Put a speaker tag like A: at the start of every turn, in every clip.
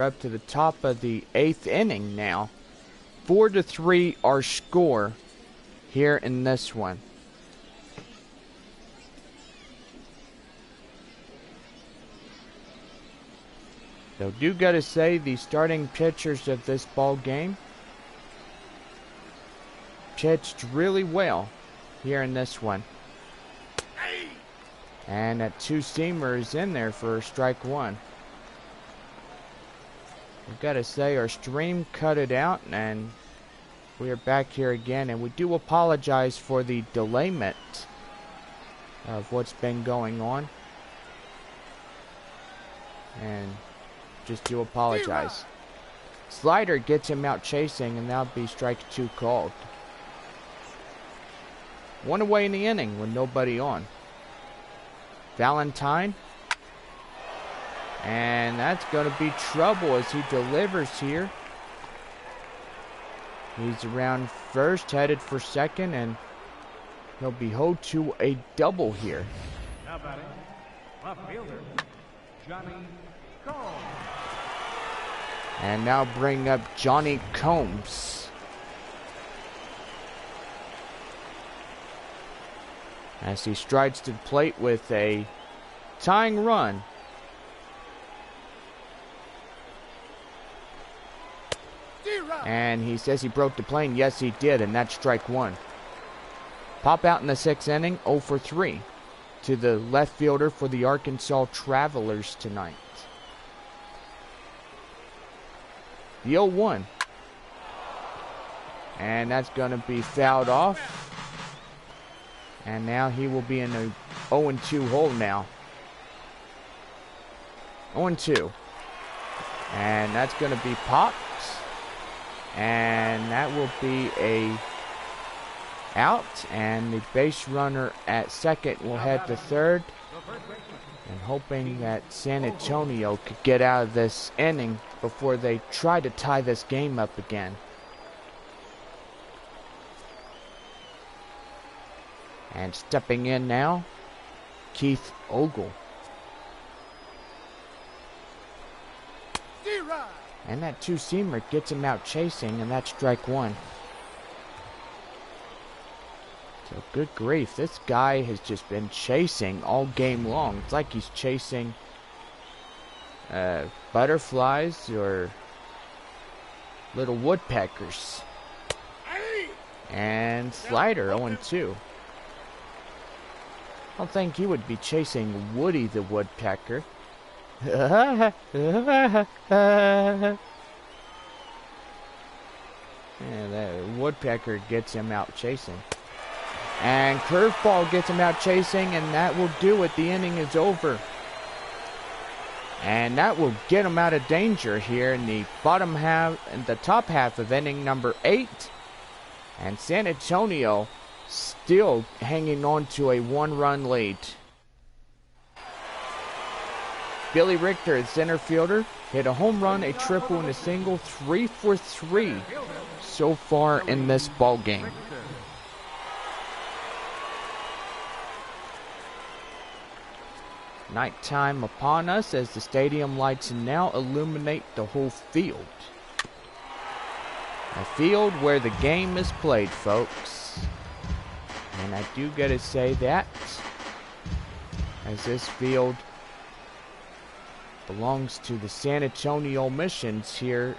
A: Up to the top of the 8th inning now. 4-3 our score here in this one. So do gotta say the starting pitchers of this ball game pitched really well here in this one. And that two-seamer is in there for strike one. I've got to say our stream cut it out and we are back here again, and we do apologize for the delayment of what's been going on, and just do apologize. Slider gets him out chasing, and that'll be strike two called. One away in the inning with nobody on. Valentine. And that's going to be trouble as he delivers here. He's around first, headed for second, and he'll be held to a double here.
B: Now batting, left fielder, Johnny Combs.
A: And now bring up Johnny Combs. As he strides to the plate with a tying run. And he says he broke the plane. Yes, he did, and that's strike one. Pop out in the 6th inning, 0 for 3 to the left fielder for the Arkansas Travelers tonight. The 0-1. And that's going to be fouled off. And now he will be in a 0-2 hole now. 0-2. And that's going to be popped. And that will be a out, and the base runner at second will head to third, and hoping that San Antonio could get out of this inning before they try to tie this game up again. And stepping in now, Keith Ogle. And that two-seamer gets him out chasing, and that's strike one. So good grief, this guy has just been chasing all game long. It's like he's chasing butterflies or little woodpeckers. And Slider 0-2. I don't think he would be chasing Woody the woodpecker. And that woodpecker gets him out chasing. And curveball gets him out chasing, and that will do it. The inning is over. And that will get him out of danger here in the bottom half, in the top half of inning number 8. And San Antonio still hanging on to a 1-run lead. Billy Richter, the center fielder, hit a home run, a triple, and a single. 3 for 3 so far in this ball game. Nighttime upon us as the stadium lights now illuminate the whole field. A field where the game is played, folks. And I do gotta say that, as this field belongs to the San Antonio Missions here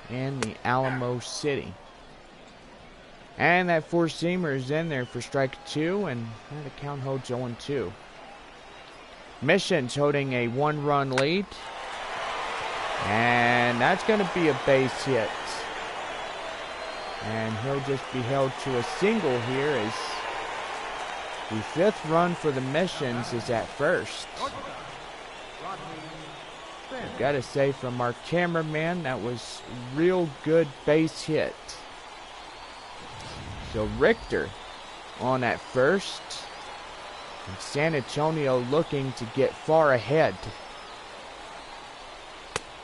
A: in the Alamo City. And that four-seamer is in there for strike two, and the count holds 0-2. Missions holding a 1-run lead. And that's going to be a base hit. And he'll just be held to a single here as the 5th run for the Missions is at first. I've got to say, from our cameraman, that was real good base hit. So Richter on at first. And San Antonio looking to get far ahead.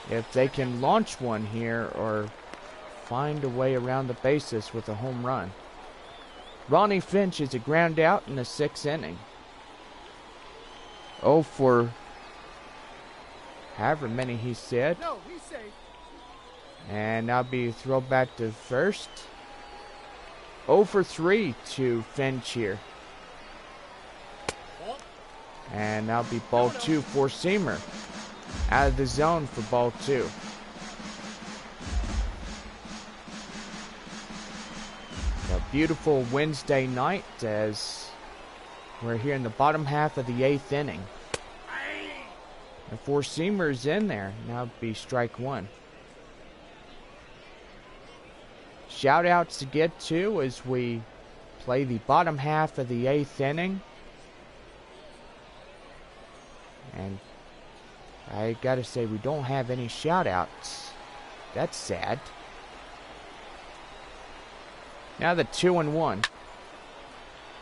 A: If they can launch one here or find a way around the bases with a home run. Ronnie Finch is a ground out in the 6th inning. 0 for however many he said.
C: No, he's safe.
A: And that'll be a throw back to first. 0 for 3 to Finch here. And that'll be ball 2 for Seamer. Out of the zone for ball 2. A beautiful Wednesday night as we're here in the bottom half of the 8th inning. And 4 Seamers in there. Now it'll be strike 1. Shout outs to get to as we play the bottom half of the 8th inning. And I gotta say, we don't have any shout outs. That's sad. Now the 2-1.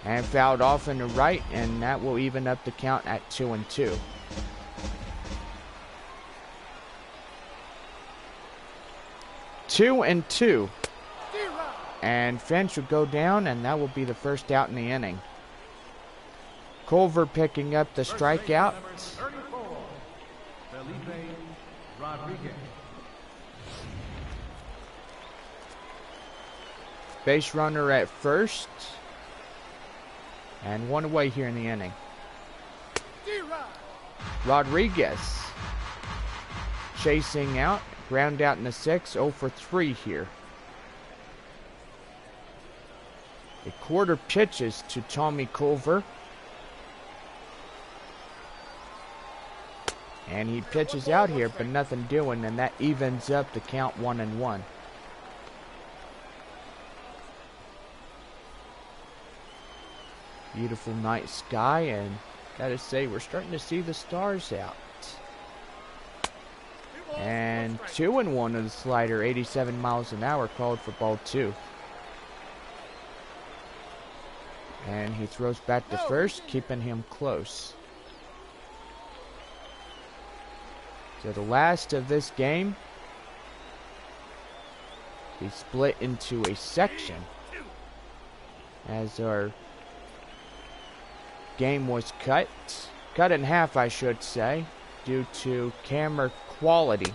A: And fouled off in the right, and that will even up the count at 2-2. Two and 2. And Finch will go down, and that will be the first out in the inning. Culver picking up the strikeout. Base runner at first. And 1 away here in the inning. Rodriguez chasing out. Ground out in the 6th. 0 for 3 here. A quarter pitches to Tommy Culver. And he pitches out here, but nothing doing, and that evens up the count 1-1. Beautiful night sky, and gotta say, we're starting to see the stars out. And 2-1 of the slider, 87 miles an hour, called for ball 2. And he throws back to first, keeping him close. So the last of this game, we split into a section as our game was cut in half, I should say, due to camera quality.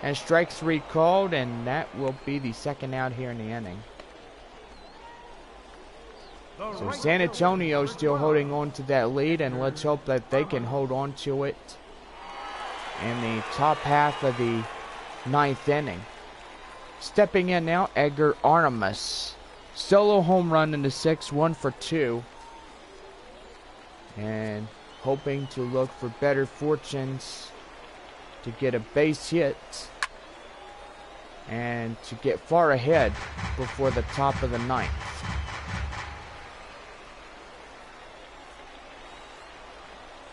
A: And strike 3 called, and that will be the second out here in the inning. So San Antonio still holding on to that lead, and let's hope that they can hold on to it in the top half of the 9th inning. Stepping in now, Edgar Artemis. Solo home run in the 6th, 1 for 2. And hoping to look for better fortunes to get a base hit and to get far ahead before the top of the 9th.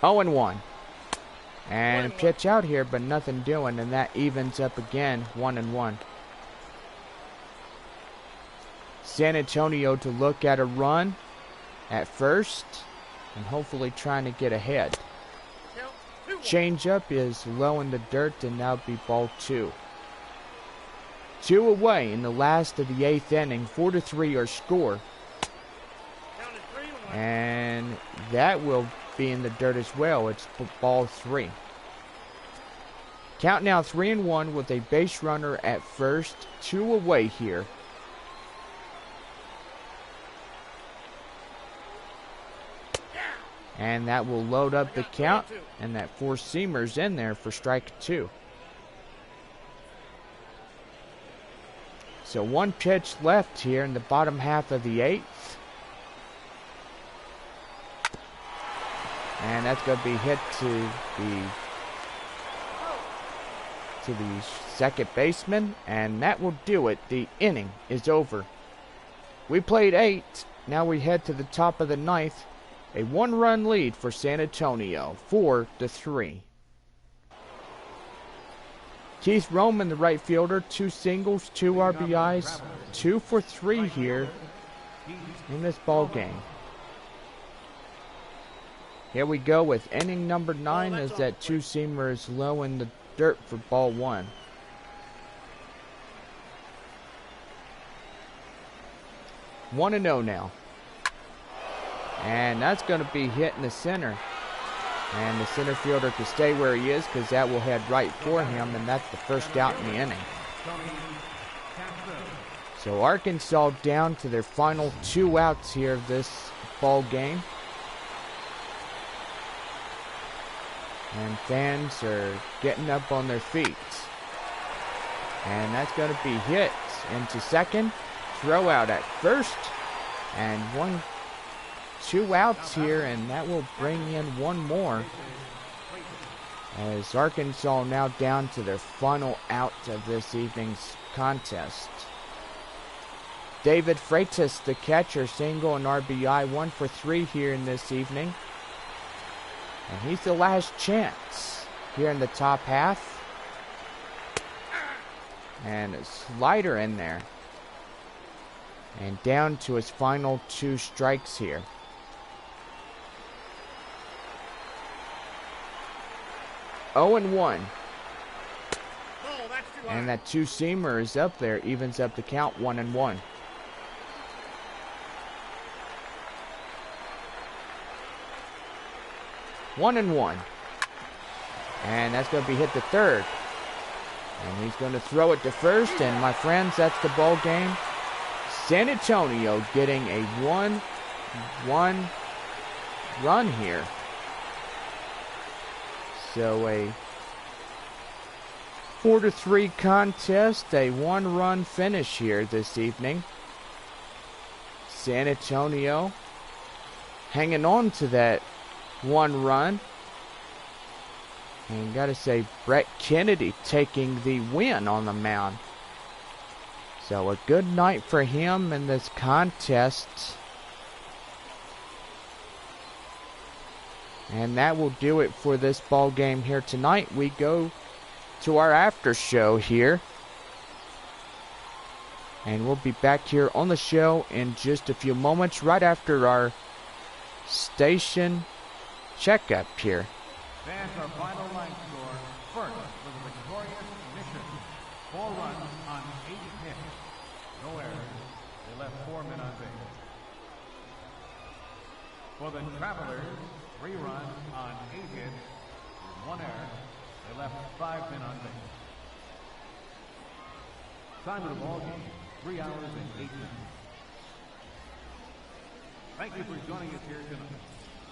A: Oh and 1. And pitch out here, but nothing doing, and that evens up again, 1-1. San Antonio to look at a run at first, and hopefully trying to get ahead. Changeup is low in the dirt, and that'll be ball 2. 2 away in the last of the 8th inning, 4-3 our score. And that will be in the dirt as well. It's ball 3. Count now 3-1 with a base runner at first. 2 away here. And that will load up the count, and that 4 seamers in there for strike 2. So 1 pitch left here in the bottom half of the 8th. And that's going to be hit to the second baseman, and that will do it. The inning is over. We played 8. Now we head to the top of the 9th. A 1-run lead for San Antonio, 4-3. Keith Roman, the right fielder, 2 singles, 2 RBIs, 2 for 3 here in this ball game. Here we go with inning number 9 as that 2-seamer is low in the dirt for ball 1. One 1-0 now. And that's going to be hit in the center. And the center fielder can stay where he is because that will head right for him, and that's the first out in the inning. So Arkansas down to their final 2 outs here of this ball game. And fans are getting up on their feet. And that's going to be hit into second. Throw out at first. And 2 outs here, and that will bring in one more. As Arkansas now down to their final out of this evening's contest. David Freitas, the catcher, single and RBI, 1 for 3 here in this evening. And he's the last chance here in the top half. And a slider in there. And down to his final 2 strikes here. Oh and 1. And that 2-seamer is up there, evens up the count, 1 and 1. One and 1. And that's going to be hit to third. And he's going to throw it to first. And my friends, that's the ball game. San Antonio getting a 1-1 run here. So a 4-3 contest, a 1-run finish here this evening. San Antonio hanging on to that 1 run. And gotta say, Brett Kennedy taking the win on the mound. So a good night for him in this contest. And that will do it for this ball game here tonight. We go to our after show here. And we'll be back here on the show in just a few moments, right after our station checkup here.
B: Fans, our final line score. First for the victorious Mission. 4 runs on 8 hits. No errors. They left 4 men on base. For the Travelers, 3 runs on 8 hits. 1 error. They left 5 men on base. Time of the ball game, 3 hours and 8 minutes. Thank you for joining us here tonight.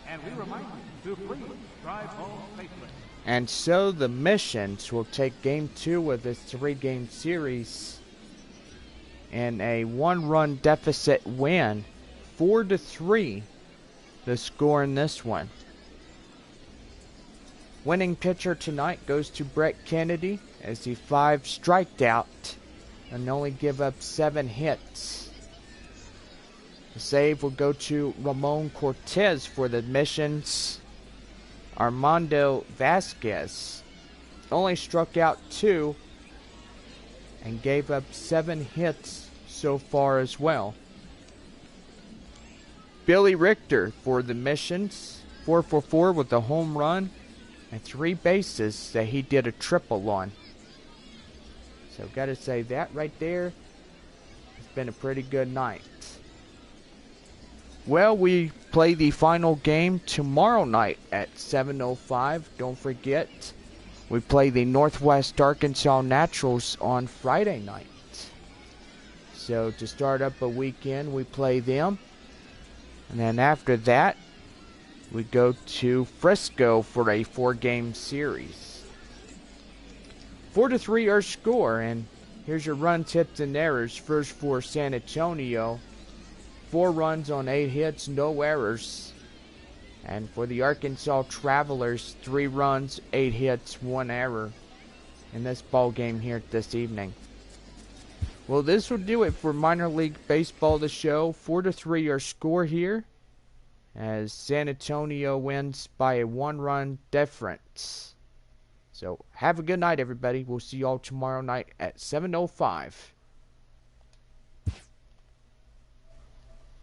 B: And we remind you to please drive home safely.
A: And so the Missions will take game 2 of this 3-game series in a 1-run deficit win. 4-3 the score in this one. Winning pitcher tonight goes to Brett Kennedy as he 5 striked out and only give up 7 hits. The save will go to Ramon Cortez for the Missions. Armando Vasquez only struck out 2 and gave up 7 hits so far as well. Billy Richter for the Missions, 4 for 4 with a home run and 3 bases that he did a triple on. So gotta say that right there has been a pretty good night. Well, we play the final game tomorrow night at 7:05. Don't forget, we play the Northwest Arkansas Naturals on Friday night. So to start up a weekend, we play them. And then after that, we go to Frisco for a 4-game series. 4-3 our score, and here's your runs, hits, and errors. First for San Antonio. 4 runs on 8 hits, no errors. And for the Arkansas Travelers, 3 runs, 8 hits, 1 error in this ball game here this evening. Well, this will do it for minor league baseball, the show. 4-3 our score here, as San Antonio wins by a 1-run difference. So have a good night, everybody. We'll see you all tomorrow night at 7:05.